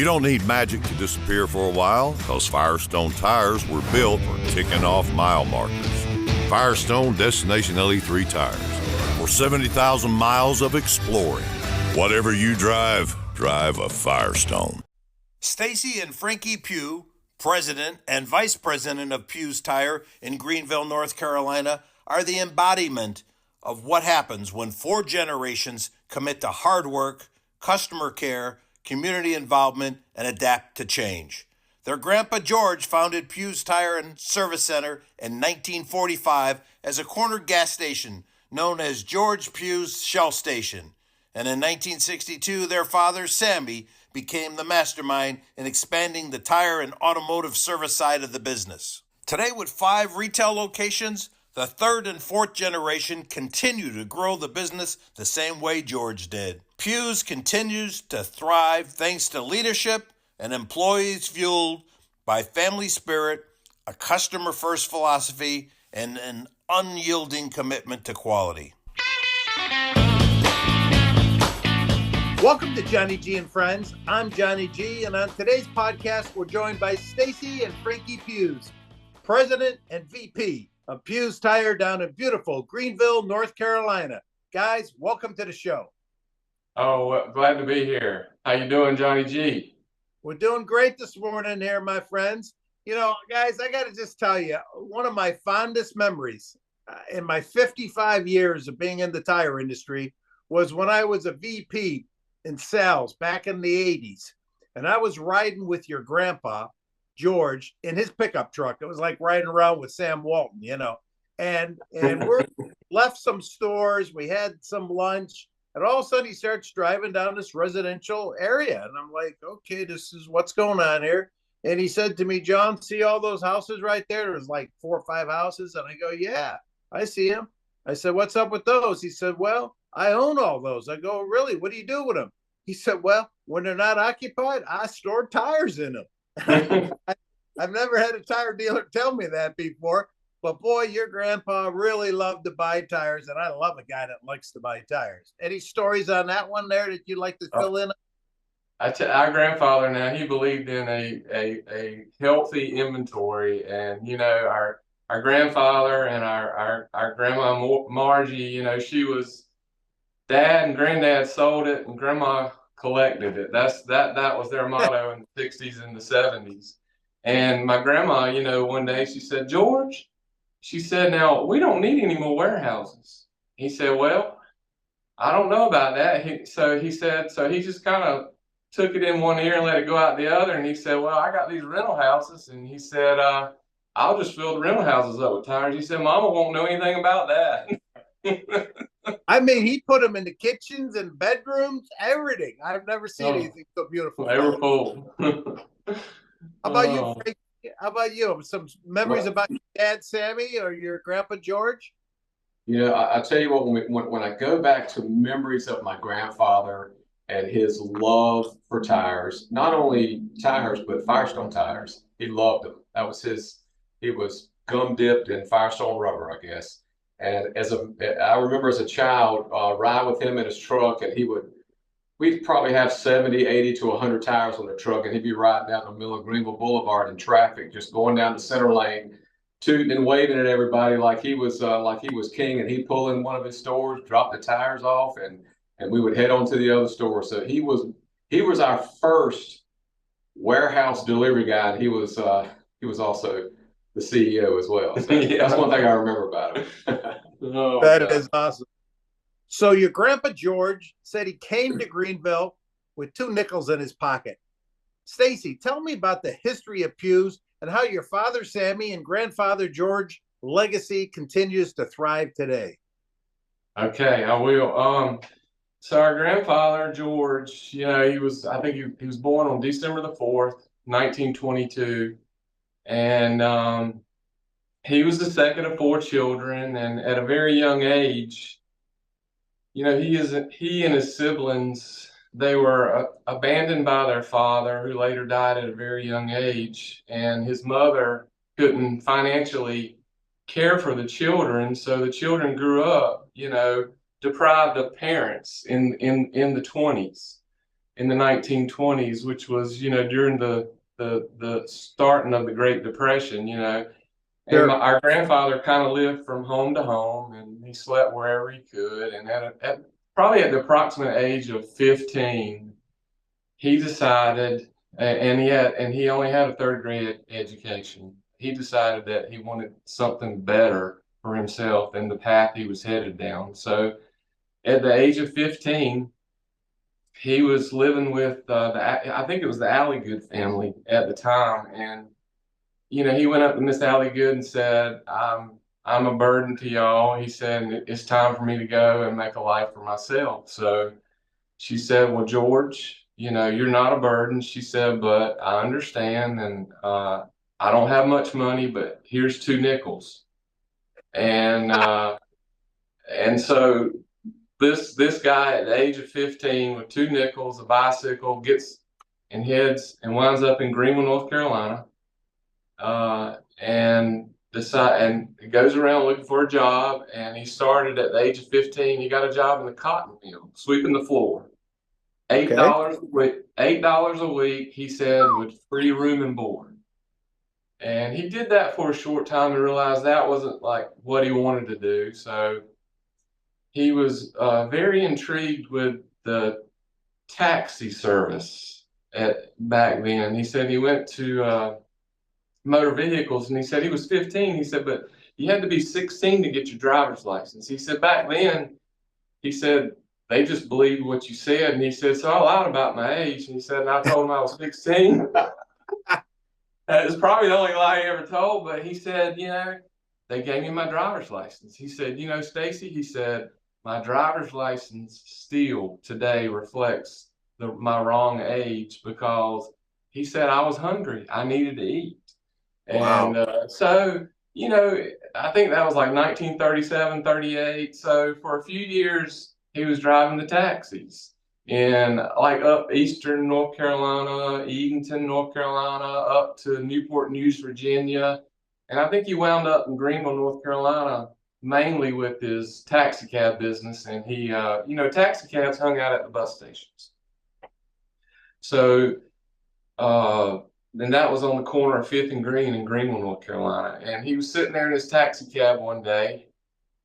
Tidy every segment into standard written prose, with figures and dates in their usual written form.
You don't need magic to disappear for a while, because Firestone tires were built for ticking off mile markers. Firestone Destination LE3 tires. For 70,000 miles of exploring. Whatever you drive, drive a Firestone. Stacey and Frankie Pugh, president and vice president of Pugh's Tire in Greenville, North Carolina, are the embodiment of what happens when 4 generations commit to hard work, customer care, community involvement, and adapt to change. Their Grandpa George founded Pugh's Tire and Service Center in 1945 as a corner gas station known as George Pugh Shell Station. And in 1962, their father, Sammy, became the mastermind in expanding the tire and automotive service side of the business. Today, with 5 retail locations, the 3rd and 4th generation continue to grow the business the same way George did. Pugh's continues to thrive thanks to leadership and employees fueled by family spirit, a customer-first philosophy, and an unyielding commitment to quality. Welcome to Johnny G and Friends. I'm Johnny G, and on today's podcast, we're joined by Stacey and Frankie Pugh, President and VP of Pugh's Tire down in beautiful Greenville, North Carolina. Guys, welcome to the show. Oh, glad to be here. How you doing, Johnny G? We're doing great this morning here, my friends. You know, guys, I got to just tell you, one of my fondest memories in my 55 years of being in the tire industry was when I was a VP in sales back in the 80s. And I was riding with your grandpa, George, in his pickup truck. It was like riding around with Sam Walton, you know. And we left some stores. We had some lunch. And all of a sudden, he starts driving down this residential area. And I'm like, okay, this is what's going on here. And he said to me, John, see all those houses right there? There was like 4 or 5 houses. And I go, yeah, I see them. I said, what's up with those? He said, well, I own all those. I go, really? What do you do with them? He said, well, when they're not occupied, I store tires in them. I've never had a tire dealer tell me that before. But boy, your grandpa really loved to buy tires, and I love a guy that likes to buy tires. Any stories on that one there that you'd like to fill in? Our grandfather, now, he believed in a healthy inventory, and you know, our grandfather and our grandma Margie, you know, she was, Dad and Granddad sold it, and Grandma collected it. That was their motto in the 60s and the 70s. And my grandma, you know, one day she said, George, she said, now, we don't need any more warehouses. He said, well, I don't know about that. So he just kind of took it in one ear and let it go out the other. And he said, well, I got these rental houses. And he said, I'll just fill the rental houses up with tires. He said, Mama won't know anything about that. I mean, he put them in the kitchens and bedrooms, everything. I've never seen anything so beautiful. They were full. How about you, Frank? How about you? Some memories about your dad, Sammy, or your grandpa, George? Yeah, I tell you what, when I go back to memories of my grandfather and his love for tires, not only tires, but Firestone tires, he loved them. That was he was gum dipped in Firestone rubber, I guess. And I remember as a child, ride with him in his truck, and we'd probably have 70, 80 to 100 tires on the truck, and he'd be riding down the middle of Greenville Boulevard in traffic, just going down the center lane, tooting and waving at everybody like he was king, and he'd pull in one of his stores, drop the tires off, and we would head on to the other store. So he was our first warehouse delivery guy, and he was also the CEO as well. So that's one thing I remember about him. That is awesome. So your grandpa George said he came to Greenville with 2 nickels in his pocket. Stacey, tell me about the history of Pugh's and how your father Sammy and grandfather George legacy continues to thrive today. Okay, I will. So our grandfather George, you know, he was born on December the 4th, 1922. And he was the second of 4 children, and at a very young age, you know, he and his siblings, they were abandoned by their father, who later died at a very young age, and his mother couldn't financially care for the children, so the children grew up, you know, deprived of parents in the 20s. in the 1920s, which was, during the starting of the Great Depression, Sure. And our grandfather kind of lived from home to home, and he slept wherever he could. And probably at the approximate age of 15, he decided, and he only had a third grade education. He decided that he wanted something better for himself than the path he was headed down. So at the age of 15, he was living with I think it was the Alligood family at the time, and he went up to Miss Alligood and said, I'm a burden to y'all. He said, it's time for me to go and make a life for myself. So she said, well, George, you're not a burden. She said, but I understand, and I don't have much money, but here's 2 nickels. And so this guy at the age of 15 with 2 nickels, a bicycle, gets and heads and winds up in Greenville, North Carolina. And goes around looking for a job. And he started at the age of 15. He got a job in the cotton mill, sweeping the floor. $8 a week. $8 a week, he said, with free room and board. And he did that for a short time and realized that wasn't like what he wanted to do. So he was very intrigued with the taxi service back then. He said he went to motor vehicles, and he said he was 15. He said, but you had to be 16 to get your driver's license. He said back then, he said, they just believed what you said. And he said, so I lied about my age. And he said, and I told him I was 16. It was probably the only lie he ever told, but he said, they gave me my driver's license. He said, Stacey, he said, my driver's license still today reflects my wrong age, because he said I was hungry. I needed to eat. Wow. And so, I think that was like 1937, 38. So for a few years, he was driving the taxis in like up eastern North Carolina, Edenton, North Carolina, up to Newport News, Virginia. And I think he wound up in Greenville, North Carolina, mainly with his taxi cab business. And he, taxi cabs hung out at the bus stations. So, and that was on the corner of 5th and Green in Greenville, North Carolina. And he was sitting there in his taxi cab one day,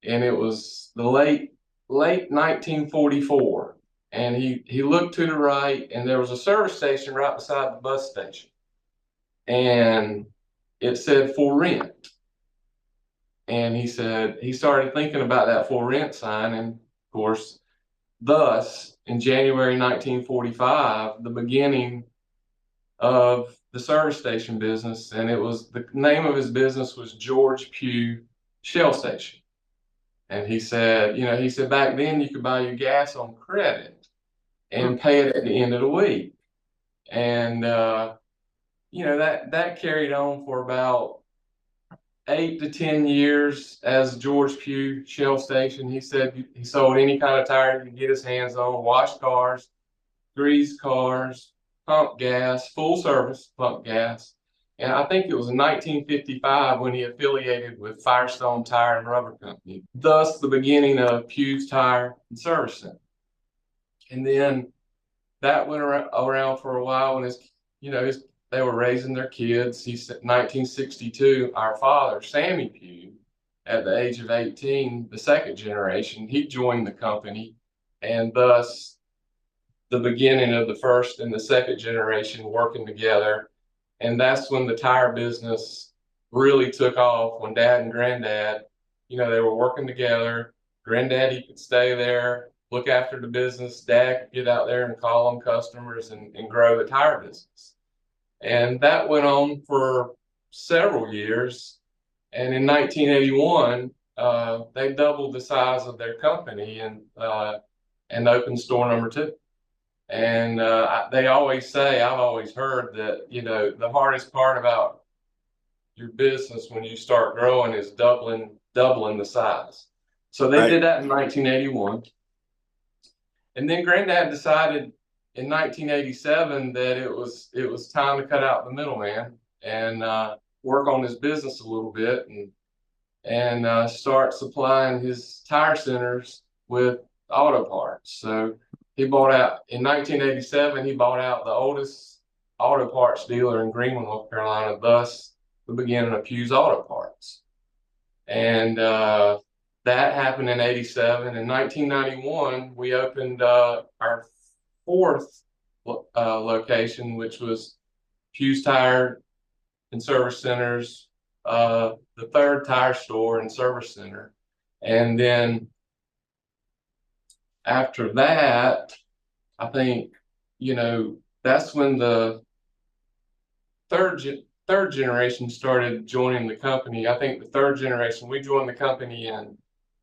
and it was the late 1944. And he looked to the right, and there was a service station right beside the bus station. And it said for rent. And he said he started thinking about that for rent sign. And of course, thus, in January 1945, the beginning of the service station business, and the name of his business was George Pugh Shell Station. And he said, back then you could buy your gas on credit and pay it at the end of the week. And, that carried on for about 8 to 10 years as George Pugh Shell Station. He said he sold any kind of tire he could get his hands on, washed cars, greased cars, pump gas, full service pump gas. And I think it was in 1955 when he affiliated with Firestone Tire and Rubber Company, thus the beginning of Pugh's Tire and Service Center. And then that went around for a while when they were raising their kids. He said 1962, our father, Sammy Pugh, at the age of 18, the second generation, he joined the company, and thus the beginning of the first and the second generation working together. And that's when the tire business really took off, when Dad and Granddad, they were working together. Granddaddy could stay there, look after the business. Dad could get out there and call on customers and grow the tire business. And that went on for several years. And in 1981, they doubled the size of their company and opened store number 2. And they always say, I've always heard that, the hardest part about your business when you start growing is doubling the size. So they did that in 1981. And then Granddad decided in 1987 that it was time to cut out the middleman and work on his business a little bit and start supplying his tire centers with auto parts. So he bought out in 1987. He bought out the oldest auto parts dealer in Greenville, North Carolina. Thus, the beginning of Pugh's Auto Parts. And that happened in 87. In 1991, we opened our fourth location, which was Pugh's Tire and Service Centers, the third tire store and service center. And then after that, I think, that's when the third generation started joining the company. I think the third generation, we joined the company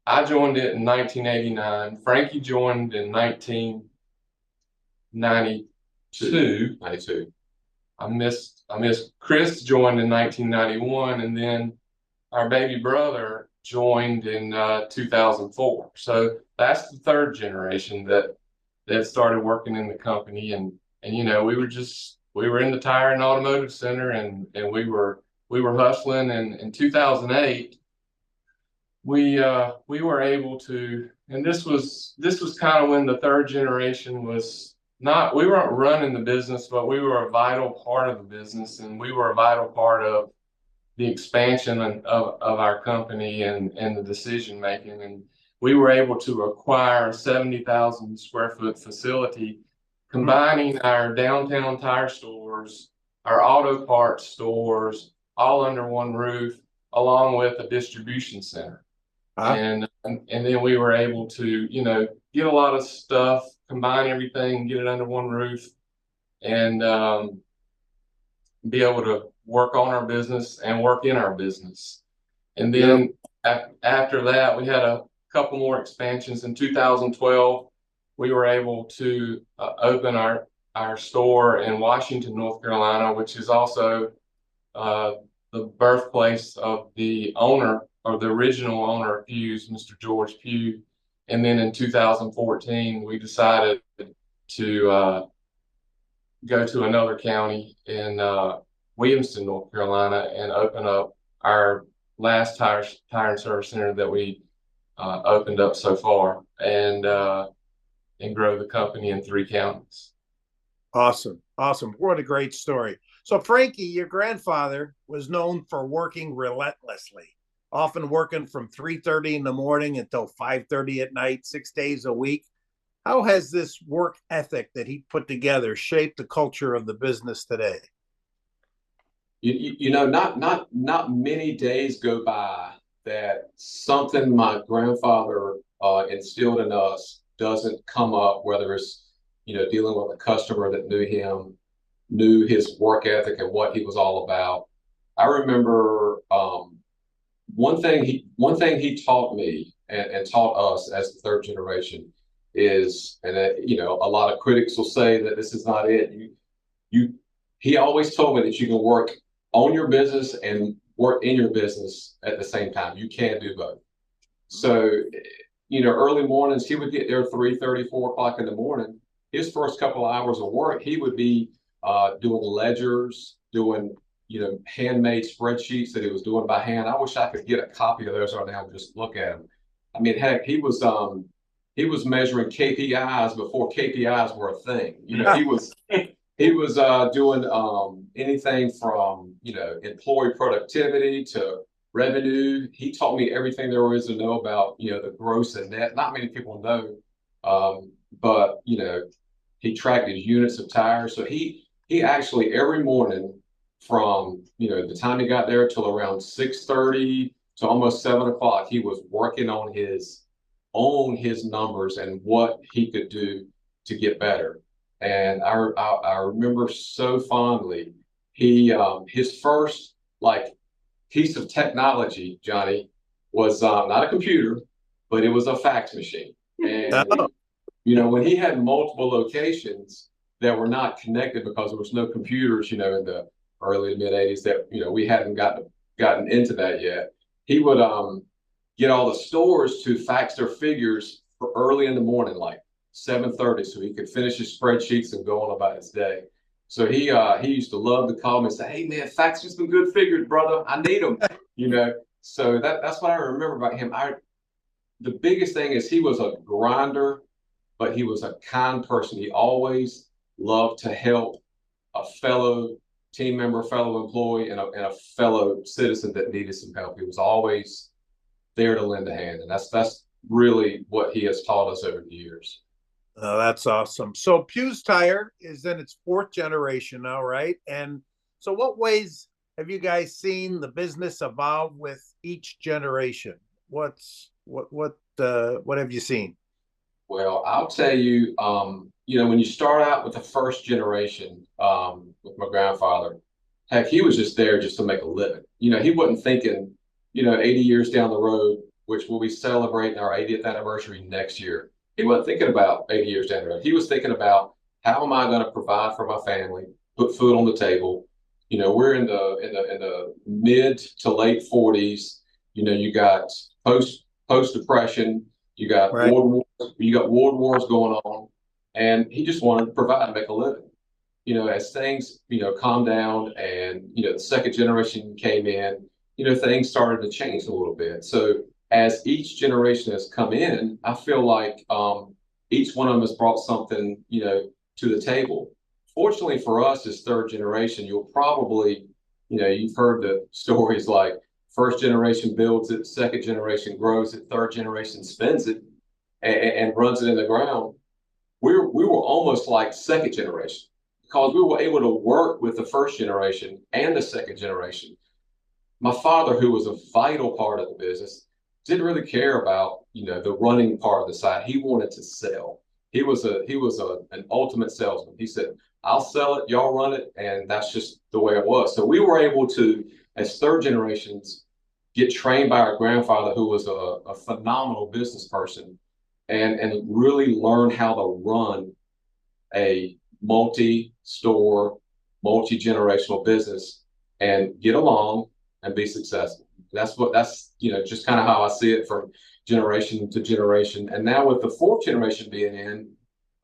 I joined it in 1989. Frankie joined in 1992. 92. I missed Chris joined in 1991, and then our baby brother joined in 2004. So that's the third generation that started working in the company, and we were in the tire and automotive center, and we were hustling. And in 2008, we were able to, and this was kind of when the third generation was not, we weren't running the business, but we were a vital part of the business, and we were a vital part of the expansion of our company and the decision making. And we were able to acquire a 70,000 square foot facility, combining our downtown tire stores, our auto parts stores, all under one roof, along with a distribution center. And then we were able to, get a lot of stuff, combine everything, get it under one roof, and be able to work on our business and work in our business. And then after that, we had a couple more expansions. In 2012, we were able to open our store in Washington, North Carolina, which is also the birthplace of the owner, or the original owner of Pugh's, Mr. George Pugh. And then in 2014, we decided to go to another county in Williamston, North Carolina, and open up our last tire and service center that we opened up so far, and grow the company in 3 counties. Awesome. What a great story. So Frankie, your grandfather was known for working relentlessly, often working from 3:30 in the morning until 5:30 at night, 6 days a week. How has this work ethic that he put together shaped the culture of the business today? Not many days go by that something my grandfather instilled in us doesn't come up, whether it's, dealing with a customer that knew him, knew his work ethic and what he was all about. I remember one thing he taught me and taught us as the third generation is, and a lot of critics will say that this is not it. He always told me that you can work on your business and work in your business at the same time. You can't do both. So, early mornings, he would get there 3:30, 4 o'clock in the morning. His first couple of hours of work, he would be doing ledgers, doing, handmade spreadsheets that he was doing by hand. I wish I could get a copy of those right now and just look at them. I mean, heck, he was measuring KPIs before KPIs were a thing. He was doing anything from, employee productivity to revenue. He taught me everything there is to know about, the gross and net. Not many people know, but, he tracked his units of tires. So he actually every morning from, the time he got there till around 6:30 to almost 7 o'clock, he was working on his numbers and what he could do to get better. And I remember so fondly, his first piece of technology, Johnny, was not a computer, but it was a fax machine. And when he had multiple locations that were not connected because there was no computers, in the early to mid 80s, that we hadn't gotten into that yet. He would get all the stores to fax their figures for early in the morning, like 7:30, so he could finish his spreadsheets and go on about his day. So he used to love to call me and say, "Hey man, fax me some good figures, brother. I need them." So that's what I remember about him. The biggest thing is he was a grinder. but he was a kind person. He always loved to help a fellow team member, fellow employee, and a fellow citizen that needed some help. He was always there to lend a hand, and that's really what he has taught us over the years. Oh, that's awesome. So Pugh's Tire is in its fourth generation now, right? And so what ways have you guys seen the business evolve with each generation? What have you seen? Well, I'll tell you, when you start out with the first generation, with my grandfather, heck, he was just there just to make a living. He wasn't thinking, 80 years down the road, which will be celebrating our 80th anniversary next year. He wasn't thinking about 80 years down the road. He was thinking about, how am I going to provide for my family, put food on the table? We're in the mid to late 40s. You got post depression, you got Right. world wars going on, and he just wanted to provide and make a living. As things calmed down, and the second generation came in, things started to change a little bit. So as each generation has come in, I feel like each one of them has brought something to the table. Fortunately for us, as third generation, you'll probably, you've heard the stories like first generation builds it, second generation grows it, third generation spends it and runs it in the ground. We were almost like second generation, because we were able to work with the first generation and the second generation. My father, who was a vital part of the business, didn't really care about the running part of the side. He wanted to sell. He was an ultimate salesman. He said, I'll sell it, y'all run it, and that's just the way it was. So we were able to, as third generations, get trained by our grandfather, who was a phenomenal business person, and really learn how to run a multi-store, multi-generational business and get along and be successful. That's just kind of how I see it from generation to generation. And now with the fourth generation being in,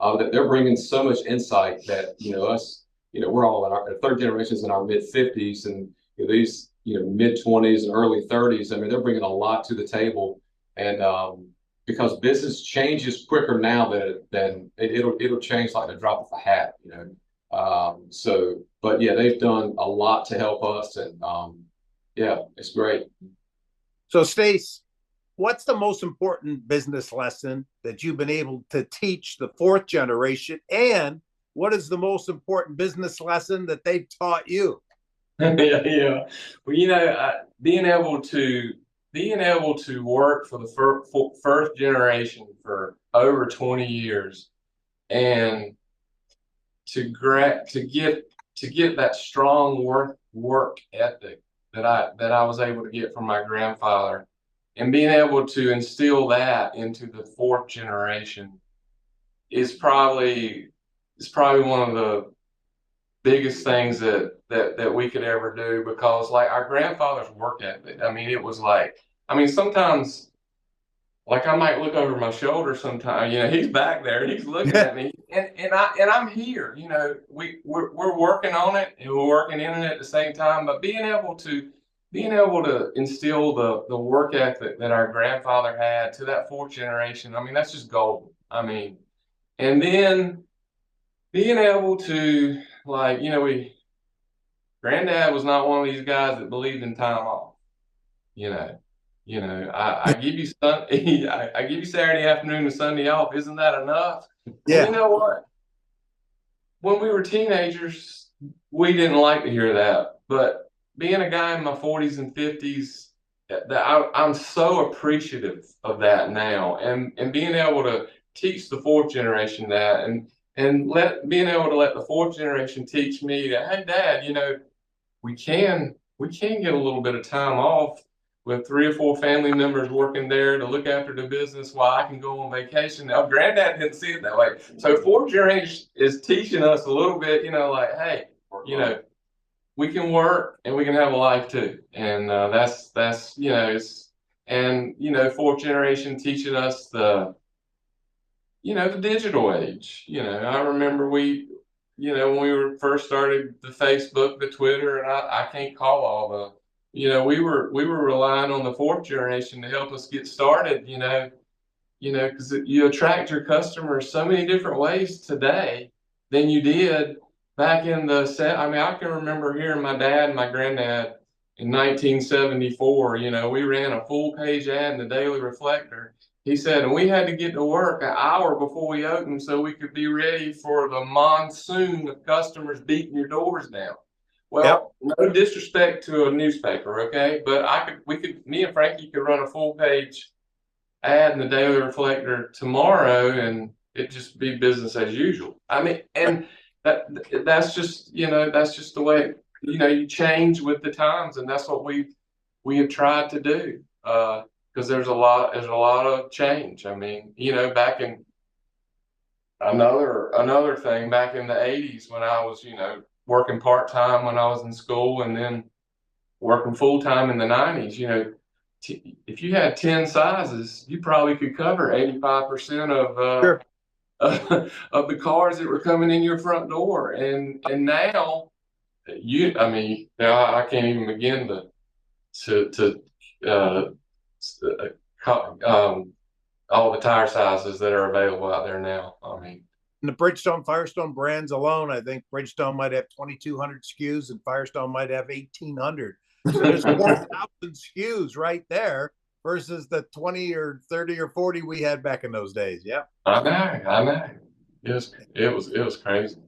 that they're bringing so much insight that, us, we're all in our third generations in our mid 50s, and these, mid 20s and early 30s. I mean, they're bringing a lot to the table, and because business changes quicker now than it'll change like the drop of a hat, but yeah, they've done a lot to help us, and yeah, it's great. So Stace, what's the most important business lesson that you've been able to teach the fourth generation, and what is the most important business lesson that they've taught you? Yeah. Well, being able to work for the first generation for over 20 years, and to get that strong work ethic that I was able to get from my grandfather, and being able to instill that into the fourth generation is probably one of the biggest things that we could ever do, because like our grandfather's work ethic, I mean, it was like, sometimes, like, I might look over my shoulder sometimes, he's back there and he's looking at me, and I'm here, we're working on it, and we're working in it at the same time, but being able to instill the work ethic that our grandfather had to that fourth generation, that's just gold. And then being able to, like, Granddad was not one of these guys that believed in time off. I give you I give you Saturday afternoon and Sunday off. Isn't that enough? Yeah. And you know what? When we were teenagers, we didn't like to hear that. But being a guy in my 40s and 50s, I'm so appreciative of that now, and being able to teach the fourth generation that, and being able to let the fourth generation teach me that, hey, Dad, we can get a little bit of time off with 3 or 4 family members working there to look after the business while I can go on vacation. Now, Granddad didn't see it that way. So fourth generation is teaching us a little bit, like, hey, we can work and we can have a life too. And that's fourth generation teaching us the digital age. I remember when we first started the Facebook, the Twitter, and I can't call all the, we were relying on the fourth generation to help us get started, because you attract your customers so many different ways today than you did back in the set. I mean, I can remember hearing my dad and my granddad in 1974. We ran a full page ad in the Daily Reflector. He said, and we had to get to work an hour before we opened so we could be ready for the monsoon of customers beating your doors down. Well, no disrespect to a newspaper, okay? But me and Frankie could run a full page ad in the Daily Reflector tomorrow and it just be business as usual. I mean, and that's just the way, you change with the times, and that's what we have tried to do. Because there's a lot of change. I mean, back in another thing back in the 80s when I was, working part-time when I was in school and then working full-time in the 90s, if you had 10 sizes, you probably could cover 85% Sure. of the cars that were coming in your front door. And now I can't even begin to all the tire sizes that are available out there now. I mean, the Bridgestone, Firestone brands alone, I think Bridgestone might have 2,200 SKUs and Firestone might have 1,800. So there's 4,000 SKUs right there versus the 20 or 30 or 40 we had back in those days. Yeah. I know. It was crazy.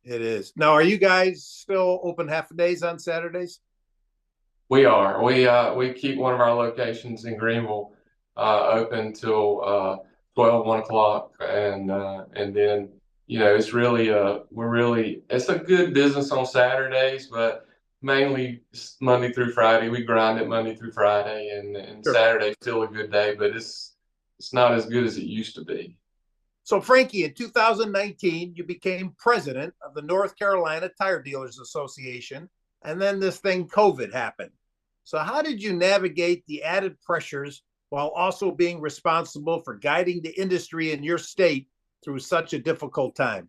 It is. Now, are you guys still open half a days on Saturdays? We are. We keep one of our locations in Greenville open till 1 o'clock, and then it's really it's a good business on Saturdays, but mainly Monday through Friday. We grind it Monday through Friday, and Sure. Saturday's still a good day, but it's not as good as it used to be. So, Frankie, in 2019, you became president of the North Carolina Tire Dealers Association, and then this thing, COVID, happened. So how did you navigate the added pressures while also being responsible for guiding the industry in your state through such a difficult time?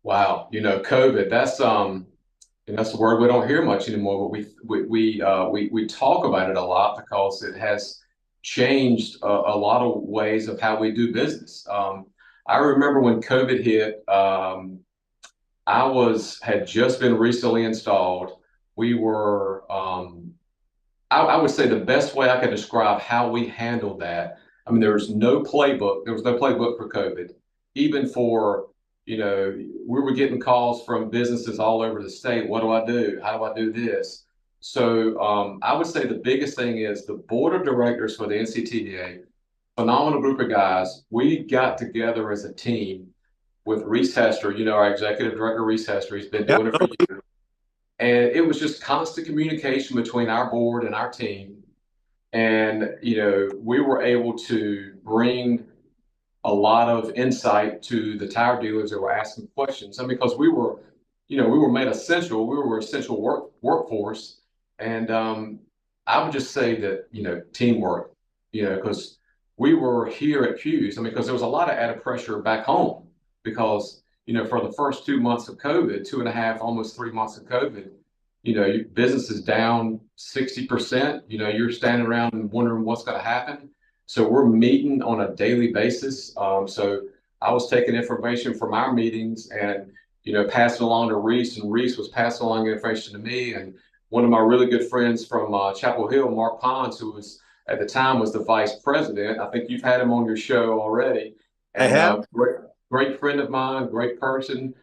Wow, COVID, that's a word we don't hear much anymore, but we talk about it a lot because it has changed a lot of ways of how we do business. I remember when COVID hit, had just been recently installed. We were, I would say the best way I could describe how we handled that. I mean, there was no playbook. There was no playbook for COVID, even for, we were getting calls from businesses all over the state. What do I do? How do I do this? So I would say the biggest thing is the board of directors for the NCTDA, phenomenal group of guys. We got together as a team with Reese Hester, our executive director, Reese Hester. He's been doing it for years. And it was just constant communication between our board and our team. And, we were able to bring a lot of insight to the tire dealers that were asking questions. And because we were made essential, we were essential workforce. And I would just say that, teamwork, because we were here at Pugh's. I mean, because there was a lot of added pressure back home because, for the first 2 months of COVID, 2.5, almost 3 months of COVID, your business is down 60%. You're standing around and wondering what's going to happen. So we're meeting on a daily basis. So I was taking information from our meetings and, passing along to Reese, and Reese was passing along information to me. And one of my really good friends from Chapel Hill, Mark Pons, who was at the time was the vice president. I think you've had him on your show already. And, I have. Great friend of mine, great person.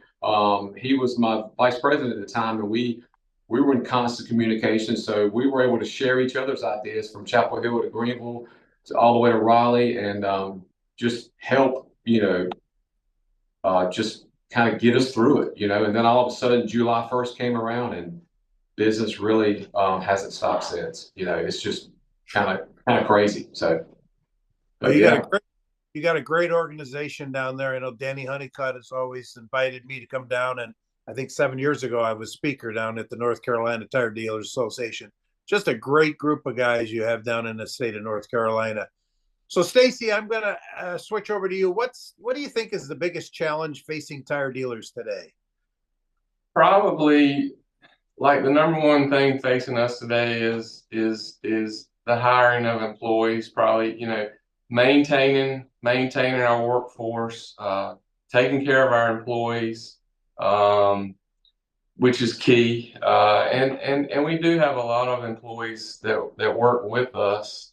He was my vice president at the time, and we were in constant communication. So we were able to share each other's ideas from Chapel Hill to Greenville to all the way to Raleigh, and just help, just kind of get us through it, And then all of a sudden, July 1st came around, and business really hasn't stopped since. It's just kind of crazy. So, well, you got a great organization down there. I know Danny Honeycutt has always invited me to come down, and I think 7 years ago I was speaker down at the North Carolina Tire Dealers Association. Just a great group of guys you have down in the state of North Carolina. So, Stacey, I'm going to switch over to you. What do you think is the biggest challenge facing tire dealers today? Probably, like the number one thing facing us today is the hiring of employees. Probably, maintaining our workforce, taking care of our employees, which is key. And we do have a lot of employees that work with us.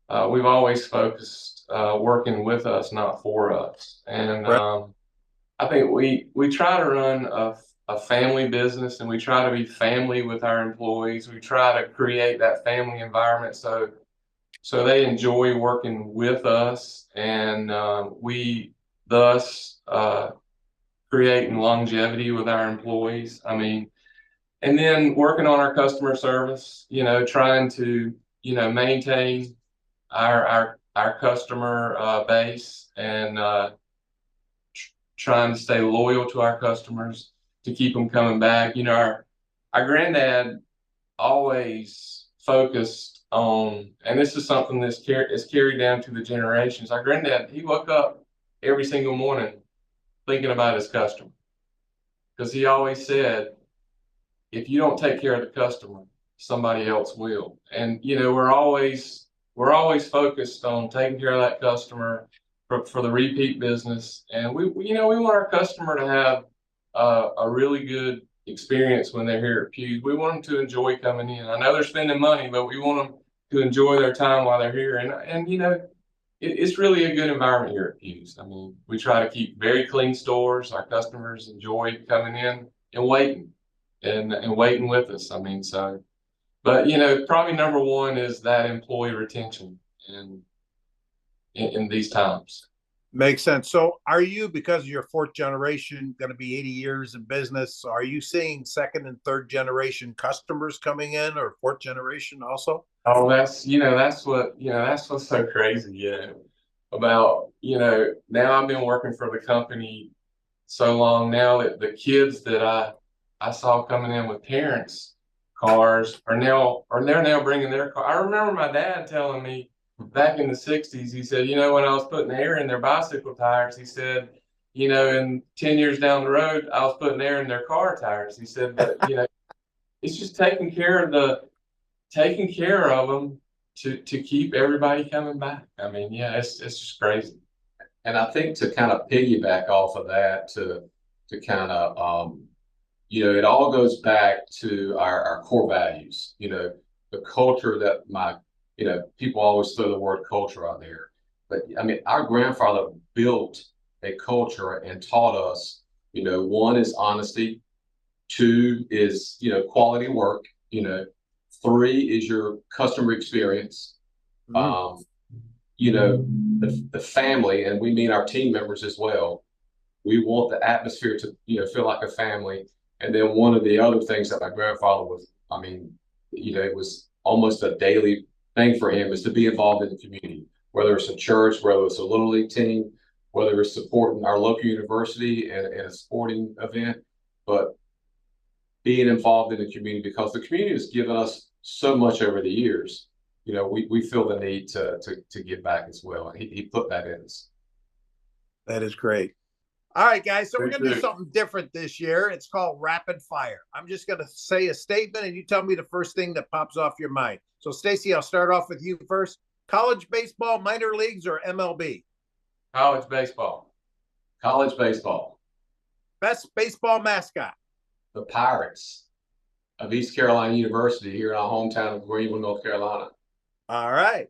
We've always focused working with us, not for us. And I think we try to run a family business, and we try to be family with our employees. We try to create that family environment so they enjoy working with us, and we thus creating longevity with our employees. I mean, and then working on our customer service, trying to, maintain our customer base, and trying to stay loyal to our customers to keep them coming back. Our granddad always focused on, and this is something that's carried down to the generations. Our granddad, he woke up every single morning thinking about his customer, because he always said, if you don't take care of the customer, somebody else will. And we're always focused on taking care of that customer for the repeat business. And we want our customer to have a really good experience when they're here at Pugh. We want them to enjoy coming in. I know they're spending money, but we want them to enjoy their time while they're here. And it's really a good environment here at Pugh's. I mean, we try to keep very clean stores. Our customers enjoy coming in and waiting with us. I mean, but probably number one is that employee retention in these times. Makes sense. So are you, because of your fourth generation, going to be 80 years in business, are you seeing second and third generation customers coming in, or fourth generation also? Oh, that's what's so crazy, about, now I've been working for the company so long now that the kids that I saw coming in with parents' cars they're now bringing their car. I remember my dad telling me back in the 60s, he said, when I was putting air in their bicycle tires, he said, and 10 years down the road, I was putting air in their car tires. He said, but, it's just taking care of them to keep everybody coming back. I mean, it's just crazy. And I think to kind of piggyback off of that, to kind of, it all goes back to our core values, the culture that people always throw the word culture out there. But I mean, our grandfather built a culture and taught us, one is honesty, two is, quality work, three is your customer experience. The family, and we mean our team members as well. We want the atmosphere to, feel like a family. And then one of the other things that my grandfather was, it was almost a daily thing for him, is to be involved in the community, whether it's a church, whether it's a little league team, whether it's supporting our local university and a sporting event, but being involved in the community, because the community has given us so much over the years. We feel the need to give back as well. And he put that in us. That is great. All right, guys. So we're going to do something different this year. It's called rapid fire. I'm just going to say a statement, and you tell me the first thing that pops off your mind. So, Stacey, I'll start off with you first. College baseball, minor leagues, or MLB? College baseball. College baseball. Best baseball mascot? The Pirates of East Carolina University, here in our hometown of Greenville, North Carolina. All right.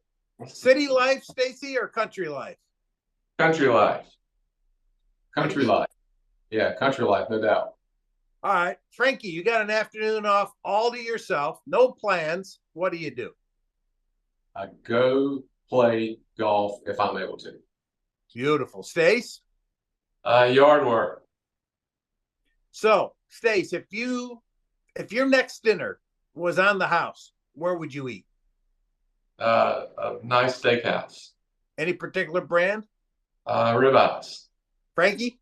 City life, Stacey, or country life? Country life. Country life. Yeah, country life, no doubt. All right. Frankie, you got an afternoon off all to yourself, no plans. What do you do? I go play golf if I'm able to. Beautiful. Stace? Yard work. So, Stace, if your next dinner was on the house, where would you eat? A nice steakhouse. Any particular brand? Ribeyes. Frankie?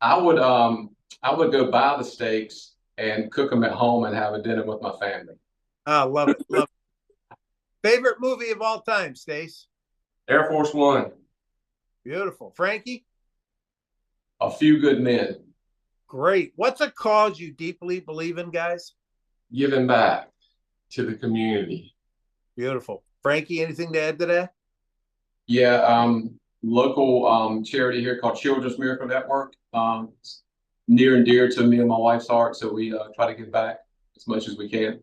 I would go buy the steaks and cook them at home and have a dinner with my family. Oh, love it. Love it. Favorite movie of all time, Stace? Air Force One. Beautiful. Frankie? A Few Good Men. Great. What's a cause you deeply believe in, guys? Giving back to the community. Beautiful. Frankie, anything to add to that? Yeah, local charity here called Children's Miracle Network. It's near and dear to me and my wife's heart, so we try to give back as much as we can.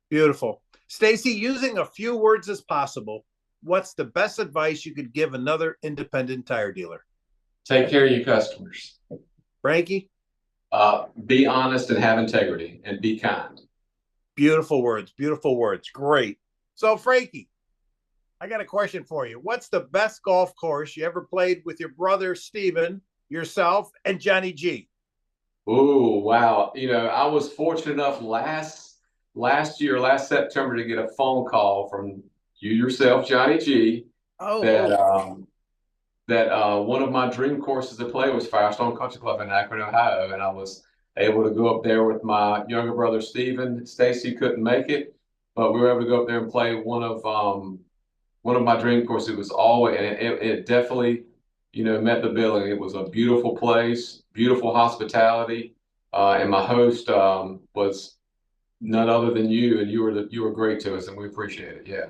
Beautiful. Stacey, using a few words as possible, what's the best advice you could give another independent tire dealer? Take care of your customers. Frankie? Be honest and have integrity and be kind. Beautiful words. Beautiful words. Great. So, Frankie, I got a question for you. What's the best golf course you ever played with your brother, Steven, yourself, and Johnny G? Oh, wow. I was fortunate enough last September, to get a phone call from you yourself, Johnny G, that one of my dream courses to play was Firestone Country Club in Akron, Ohio, and I was able to go up there with my younger brother Steven. Stacey couldn't make it, but we were able to go up there and play one of my dream courses. It was always, and it definitely, met the billing. It was a beautiful place, beautiful hospitality, and my host was none other than you, and you were great to us, and we appreciate it. Yeah.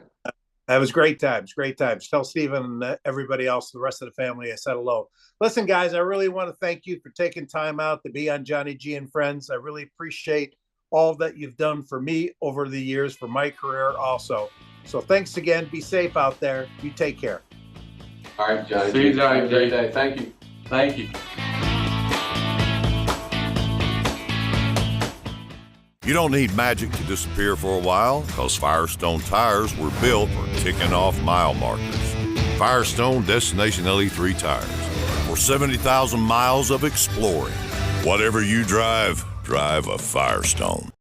That was great times, great times. Tell Stephen and everybody else, the rest of the family, I said hello. Listen, guys, I really want to thank you for taking time out to be on Johnny G and Friends. I really appreciate all that you've done for me over the years, for my career also. So thanks again. Be safe out there. You take care. All right, Johnny. See you, Johnny. Have a great day. Thank you. Thank you. You don't need magic to disappear for a while, because Firestone tires were built for ticking off mile markers. Firestone Destination LE3 tires for 70,000 miles of exploring. Whatever you drive, drive a Firestone.